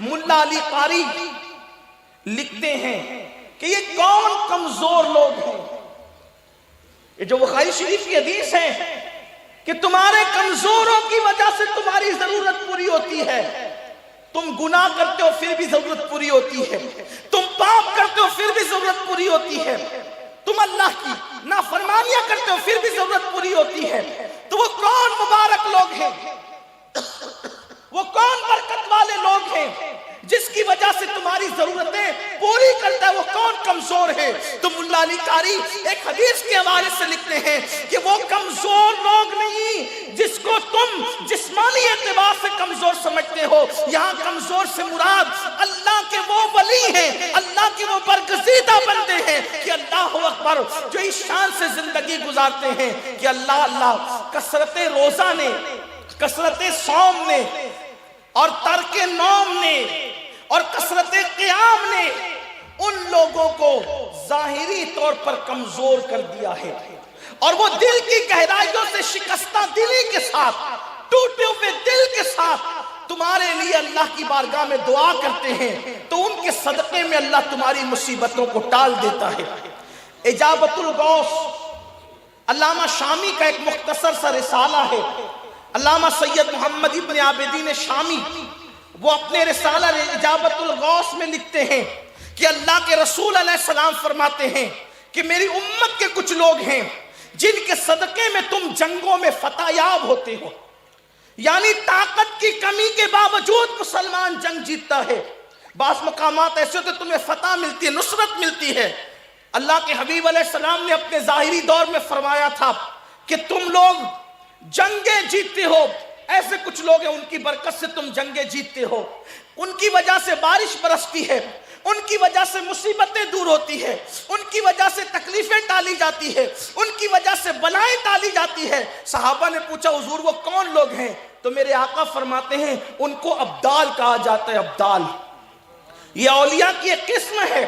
ملا علی قاری لکھتے ہیں کہ یہ کون کمزور لوگ ہیں. یہ جو بخاری شریف کی حدیث ہے کہ تمہارے کمزوروں کی وجہ سے تمہاری ضرورت پوری ہوتی ہے. تم گناہ کرتے ہو پھر بھی ضرورت پوری ہوتی ہے. تم پاپ کرتے ہو پھر بھی ضرورت پوری ہوتی ہے. تم اللہ کی نافرمانیاں کرتے ہو پھر بھی ضرورت پوری ہوتی ہے. تو وہ کون مبارک لوگ ہیں، وہ کون برکت والے لوگ ہیں جس کی وجہ سے تمہاری ضرورتیں پوری کرتا ہے؟ وہ کون کمزور ہے؟ تو ملا علی قاری ایک حدیث کے حوالے سے لکھتے ہیں کہ وہ کمزور لوگ نہیں جس کو تم جسمانی اعتبار سے کمزور سمجھتے ہو. یہاں کمزور سے مراد اللہ کے وہ ولی ہیں، اللہ کے وہ برگزیدہ بندے ہیں کہ اللہ اکبر جو اس شان سے زندگی گزارتے ہیں کہ اللہ اللہ کثرت روزہ نے، کثرت صوم نے اور ترک نوم نے اور کثرت قیام نے ان لوگوں کو ظاہری طور پر کمزور کر دیا ہے، اور وہ دل کی گہرائیوں سے شکستہ دلی کے ساتھ، ٹوٹے ہوئے دل کے ساتھ تمہارے لیے اللہ کی بارگاہ میں دعا کرتے ہیں تو ان کے صدقے میں اللہ تمہاری مصیبتوں کو ٹال دیتا ہے. اجابت الغوث علامہ شامی کا ایک مختصر سا رسالہ ہے. علامہ سید محمد ابن عابدین شامی وہ اپنے رسالہ اجابت الغوث میں لکھتے ہیں کہ اللہ کے رسول علیہ السلام فرماتے ہیں کہ میری امت کے کچھ لوگ ہیں جن کے صدقے میں تم جنگوں میں فتح یاب ہوتے ہو. یعنی طاقت کی کمی کے باوجود مسلمان جنگ جیتتا ہے. بعض مقامات ایسے ہوتے تمہیں فتح ملتی ہے، نصرت ملتی ہے. اللہ کے حبیب علیہ السلام نے اپنے ظاہری دور میں فرمایا تھا کہ تم لوگ جنگیں جیتتے ہو. ایسے کچھ لوگ ہیں ان کی برکت سے تم جنگیں جیتتے ہو، ان کی وجہ سے بارش برستی ہے، ان کی وجہ سے مصیبتیں دور ہوتی ہے، ان کی وجہ سے تکلیفیں ٹالی جاتی ہے، ان کی وجہ سے بلائیں ٹالی جاتی ہے. صحابہ نے پوچھا حضور وہ کون لوگ ہیں؟ تو میرے آقا فرماتے ہیں ان کو ابدال کہا جاتا ہے. ابدال یہ اولیاء کی ایک قسم ہے.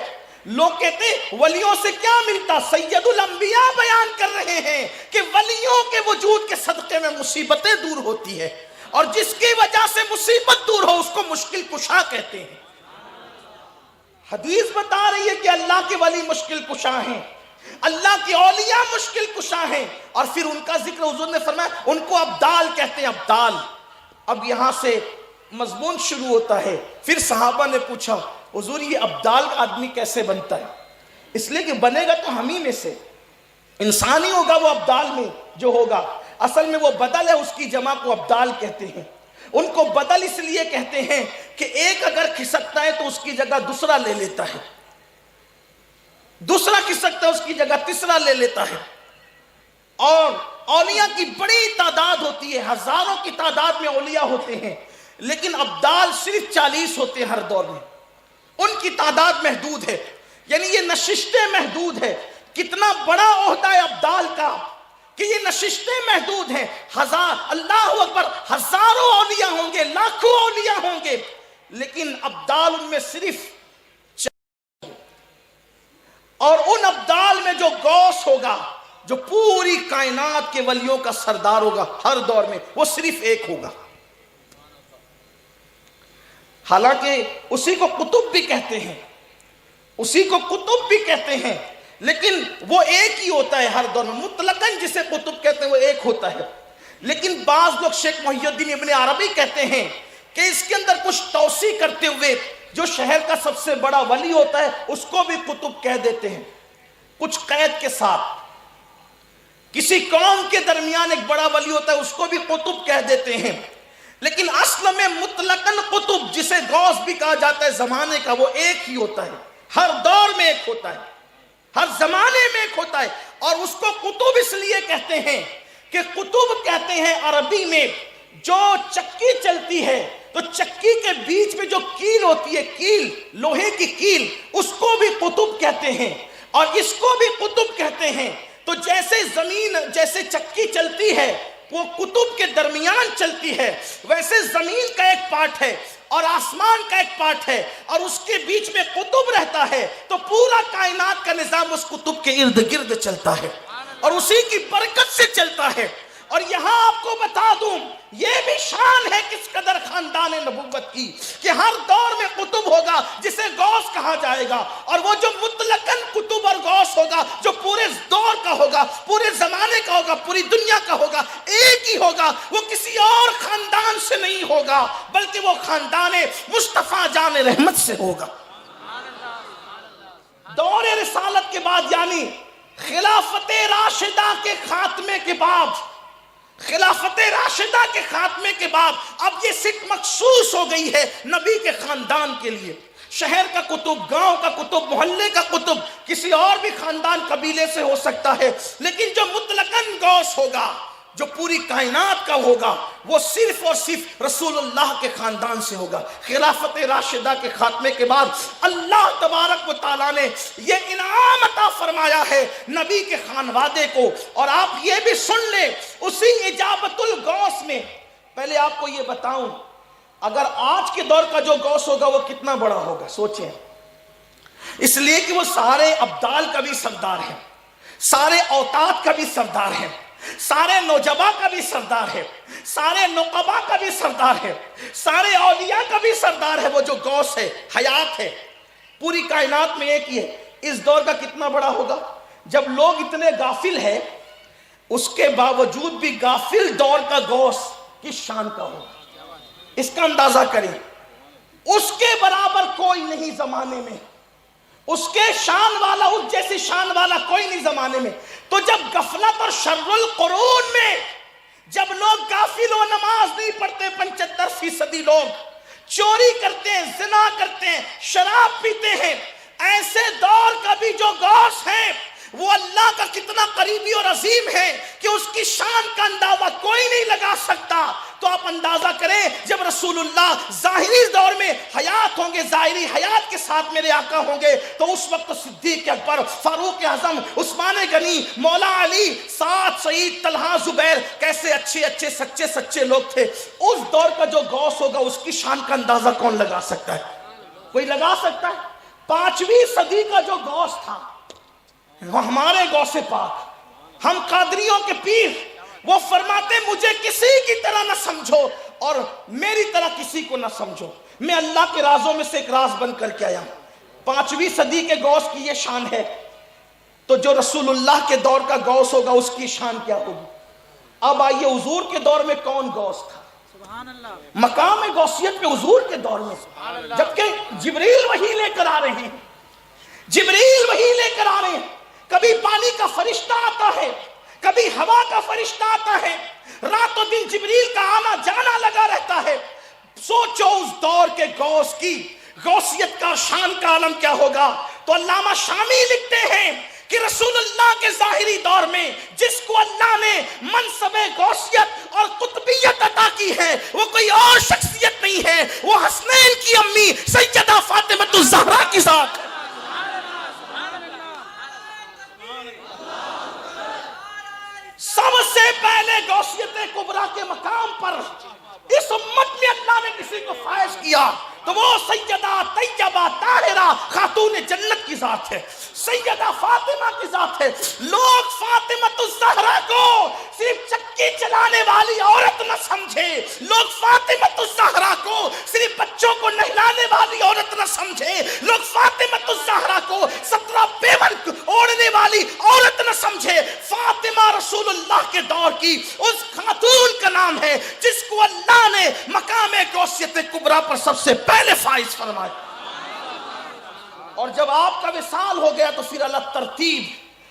لوگ کہتے ہیں ولیوں سے کیا ملتا؟ سید الانبیاء بیان کر رہے ہیں کہ ولیوں کے وجود کے صدقے میں مصیبتیں دور ہوتی ہے، اور جس کی وجہ سے مصیبت دور ہو اس کو مشکل کشا کہتے ہیں. حدیث بتا رہی ہے کہ اللہ کے ولی مشکل کشا ہیں، اللہ کے اولیاء مشکل کشا ہیں، اور پھر ان کا ذکر حضور نے فرمایا ان کو ابدال کہتے ہیں. ابدال. اب یہاں سے مضمون شروع ہوتا ہے. پھر صحابہ نے پوچھا حضور یہ ابدال کا آدمی کیسے بنتا ہے؟ اس لیے کہ بنے گا تو ہم ہی میں سے انسان ہی ہوگا وہ ابدال میں جو ہوگا. اصل میں وہ بدل ہے، اس کی جمع کو ابدال کہتے ہیں. ان کو بدل اس لیے کہتے ہیں کہ ایک اگر کھسکتا ہے تو اس کی جگہ دوسرا لے لیتا ہے، دوسرا کھسکتا ہے اس کی جگہ تیسرا لے لیتا ہے. اور اولیاء کی بڑی تعداد ہوتی ہے، ہزاروں کی تعداد میں اولیاء ہوتے ہیں، لیکن ابدال صرف 40 ہوتے ہیں ہر دور میں. ان کی تعداد محدود ہے، یعنی یہ نشستیں محدود ہے. کتنا بڑا عہدہ ہے ابدال کا کہ یہ نشستیں محدود ہیں. اللہ اکبر، ہزاروں اولیاء ہوں گے، لاکھوں اولیاء ہوں گے، لیکن ابدال ان میں صرف اور ان ابدال میں جو غوث ہوگا، جو پوری کائنات کے ولیوں کا سردار ہوگا ہر دور میں، وہ صرف ایک ہوگا. حالانکہ اسی کو قطب بھی کہتے ہیں، اسی کو قطب بھی کہتے ہیں، لیکن وہ ایک ہی ہوتا ہے ہر دور میں. مطلقاً جسے قطب کہتے ہیں وہ ایک ہوتا ہے. لیکن بعض لوگ شیخ محی الدین ابن عربی کہتے ہیں کہ اس کے اندر کچھ توسیع کرتے ہوئے جو شہر کا سب سے بڑا ولی ہوتا ہے اس کو بھی قطب کہہ دیتے ہیں، کچھ قید کے ساتھ. کسی قوم کے درمیان ایک بڑا ولی ہوتا ہے اس کو بھی قطب کہہ دیتے ہیں. لیکن اصل میں مطلقاً قطب جسے غوث بھی کہا جاتا ہے زمانے کا، وہ ایک ہی ہوتا ہے، ہر دور میں ایک ہوتا ہے، ہر زمانے میں ایک ہوتا ہے. اور اس کو قطب اس لیے کہتے ہیں کہ قطب کہتے ہیں عربی میں جو چکی چلتی ہے تو چکی کے بیچ میں جو کیل ہوتی ہے، کیل لوہے کی کیل، اس کو بھی قطب کہتے ہیں اور اس کو بھی قطب کہتے ہیں. تو جیسے زمین، جیسے چکی چلتی ہے وہ قطب کے درمیان چلتی ہے، ویسے زمین کا ایک پارٹ ہے اور آسمان کا ایک پارٹ ہے اور اس کے بیچ میں قطب رہتا ہے، تو پورا کائنات کا نظام اس قطب کے ارد گرد چلتا ہے اور اسی کی برکت سے چلتا ہے. اور یہاں آپ کو بتا دوں یہ بھی شان ہے کس قدر خاندان نبوت کی کہ ہر دور میں قطب ہوگا جسے غوث کہا جائے گا، اور وہ جو مطلقاً قطب اور غوث ہوگا جو پورے دور کا ہوگا، پورے زمانے کا ہوگا، پوری دنیا کا ہوگا، ایک ہی ہوگا، وہ کسی اور خاندان سے نہیں ہوگا بلکہ وہ خاندان مصطفیٰ جان رحمت سے ہوگا۔ دور رسالت کے بعد یعنی خلافت راشدہ کے خاتمے کے بعد، خلافت راشدہ کے خاتمے کے بعد اب یہ صرف مخصوص ہو گئی ہے نبی کے خاندان کے لیے۔ شہر کا قطب، گاؤں کا قطب، محلے کا قطب کسی اور بھی خاندان قبیلے سے ہو سکتا ہے، لیکن جو مطلقاً غوث ہوگا، جو پوری کائنات کا ہوگا، وہ صرف اور صرف رسول اللہ کے خاندان سے ہوگا۔ خلافت راشدہ کے خاتمے کے بعد اللہ تبارک و تعالیٰ نے یہ انعام عطا فرمایا ہے نبی کے خانوادے کو۔ اور آپ یہ بھی سن لیں، اسی اجابت الغوث میں پہلے آپ کو یہ بتاؤں، اگر آج کے دور کا جو غوث ہوگا وہ کتنا بڑا ہوگا سوچیں، اس لیے کہ وہ سارے ابدال کا بھی سردار ہے، سارے اوتاد کا بھی سردار ہے، سارے نوجبا کا بھی سردار ہے، سارے نقبا کا بھی سردار ہے، سارے اولیاء کا بھی سردار ہے۔ وہ جو غوث ہے، حیات ہے، پوری کائنات میں ایک ہی ہے۔ اس دور کا کتنا بڑا ہوگا؟ جب لوگ اتنے غافل ہیں اس کے باوجود بھی غافل دور کا غوث کس شان کا ہوگا، اس کا اندازہ کریں۔ اس کے برابر کوئی نہیں زمانے میں، اس کے شان والا، اس جیسی شان والا کوئی نہیں زمانے میں۔ تو جب غفلت اور شر القرون میں جب لوگ غافل و نماز نہیں پڑھتے، 75% لوگ چوری کرتے ہیں، زنا کرتے ہیں، شراب پیتے ہیں، ایسے دور کا بھی جو غوث ہے وہ اللہ کا کتنا قریبی اور عظیم ہے کہ اس کی شان کا اندازہ کوئی نہیں لگا سکتا۔ تو آپ اندازہ کریں جب رسول اللہ ظاہری دور میں حیات ہوں گے، ظاہری حیات کے ساتھ میرے آقا ہوں گے، تو اس وقت صدیق اکبر، فاروق اعظم، عثمان غنی، مولا علی، سعد، سعید، طلحہ، زبیر کیسے اچھے اچھے سچے سچے لوگ تھے۔ اس دور کا جو غوث ہوگا اس کی شان کا اندازہ کون لگا سکتا ہے؟ کوئی لگا سکتا ہے؟ 5ویں صدی کا جو غوث تھا وہ ہمارے غوث پاک، ہم قادریوں کے پیر، وہ فرماتے مجھے کسی کی طرح نہ سمجھو اور میری طرح کسی کو نہ سمجھو، میں اللہ کے رازوں میں سے ایک راز بن کر کے آیا ہوں۔ 5ویں صدی کے غوث کی یہ شان ہے، تو جو رسول اللہ کے دور کا غوث ہوگا اس کی شان کیا ہوگی؟ اب آئیے حضور کے دور میں کون غوث تھا؟ مقام غوثیت پہ حضور کے دور میں، جبکہ جبریل وحی لے کر آ رہے ہیں، جبریل وحی لے کر آ رہے ہیں، کبھی پانی کا فرشتہ آتا ہے، کبھی ہوا کا فرشتہ آتا ہے، رات و دن جبریل کا آنا جانا لگا رہتا ہے۔ سوچو اس دور کے غوث کی غوثیت کا، شان کا عالم کیا ہوگا۔ تو علامہ شامی لکھتے ہیں کہ رسول اللہ کے ظاہری دور میں جس کو اللہ نے منصب غوثیت اور قطبیت عطا کی ہے وہ کوئی اور شخصیت نہیں ہے، وہ حسنین کی امی سیدہ فاطمہ الزہرا کی ذات ہے۔ سب سے پہلے غوثیت کبریٰ کے مقام پر اس امت میں اللہ نے کسی کو فائز کیا تو وہ سیدہ طیبہ طاہرہ خاتون جنت کی ذات ہے، سیدہ فاطمہ کی ذات ہے۔ لوگ فاطمہ الزہرا کو صرف چکی چلانے والی عورت نہ سمجھے، لوگ فاطمہ الزہرا کو صرف بچوں کو نہلانے والی عورت نہ سمجھے، لوگ فاطمہ الزہرا کو 17 پیون اوڑھنے والی عورت نہ سمجھے۔ فاطمہ رسول اللہ کے دور کی اس خاتون کا نام ہے جس کو اللہ نے مقام غوثیت کبریٰ پر سب سے پہلے فائز فرمایا۔ اور جب آپ کا وصال ہو گیا تو پھر اللہ ترتیب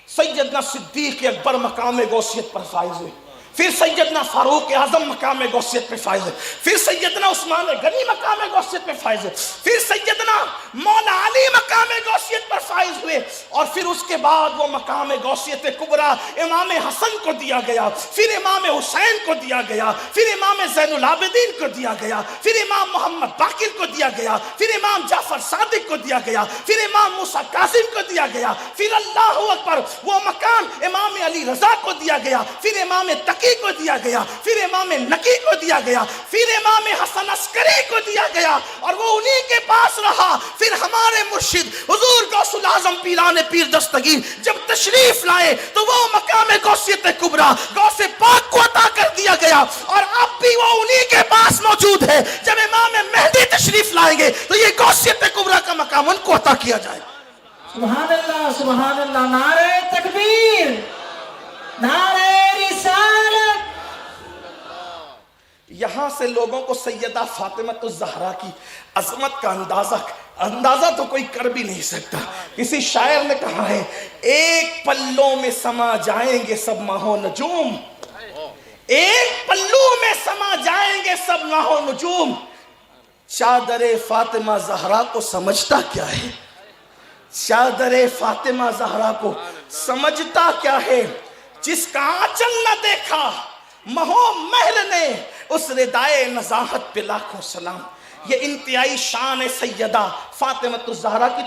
سیدنا صدیق اکبر مقام غوثیت پر فائز ہوئے، پھر سیدنا فاروق اعظم مقام غوثیت پہ فائز ہے، پھر سیدنا عثمان غنی مقام غوثیت پہ فائز ہے، پھر سیدنا مولا علی مقام غوثیت پر فائز ہوئے، اور پھر اس کے بعد وہ مقام غوثیت کبریٰ امام حسن کو دیا گیا، پھر امام حسین کو دیا گیا، پھر امام زین العابدین کو دیا گیا، پھر امام محمد باقر کو دیا گیا، پھر امام جعفر صادق کو دیا گیا، پھر امام موسیٰ کاظم کو دیا گیا، پھر اللہ اکبر وہ مقام امام علی رضا کو دیا گیا، پھر امام تقی بقی کو دیا گیا، پھر امام نقی کو دیا گیا، پھر امام حسن عسکری کو دیا گیا، اور وہ انہی کے پاس رہا۔ پھر ہمارے مرشد حضور غوث الاعظم پیران پیر دستگیر جب تشریف لائے تو وہ مقام غوثیت کبریٰ غوث پاک کو عطا کر دیا گیا، اور اب بھی وہ انہی کے پاس موجود ہے۔ جب امام مہدی تشریف لائیں گے تو یہ غوثیت کبریٰ کا مقام ان کو عطا کیا جائے۔ سبحان اللہ، سبحان اللہ، نعرہ تکبیر، نعرہ رسالت۔ یہاں سے لوگوں کو سیدہ فاطمہ الزہرا کی عظمت کا اندازہ تو کوئی کر بھی نہیں سکتا۔ کسی شاعر نے کہا ہے، ایک پلوں میں سما جائیں گے سب ماہ و نجوم، ایک پلو میں سما جائیں گے سب ماہ و نجوم۔ چادر فاطمہ زہرا کو سمجھتا کیا ہے؟ چادر فاطمہ زہرا کو سمجھتا کیا ہے؟ جس کا آنچل نہ دیکھا مہو محل نے، اس ردائے نزاہت پہ لاکھوں سلام۔ یہ انتہائی شان سیدہ فاطمہ الزہرا کی